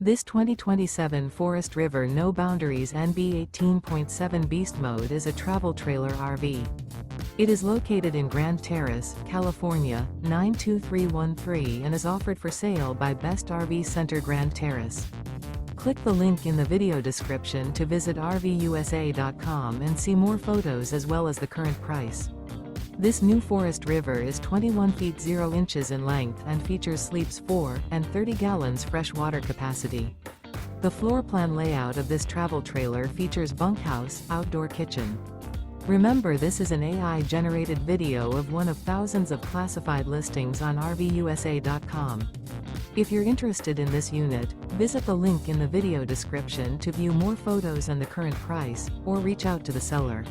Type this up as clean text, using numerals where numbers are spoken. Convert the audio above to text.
This 2027 Forest River No Boundaries NB 18.7 Beast Mode is a travel trailer RV. It is located in Grand Terrace, California, 92313 and is offered for sale by Best RV Center Grand Terrace. Click the link in the video description to visit RVUSA.com and see more photos as well as the current price. This new Forest River is 21 feet 0 inches in length and features sleeps 4 and 30 gallons fresh water capacity. The floor plan layout of this travel trailer features bunkhouse, outdoor kitchen. Remember, this is an AI-generated video of one of thousands of classified listings on RVUSA.com. If you're interested in this unit, visit the link in the video description to view more photos and the current price, or reach out to the seller.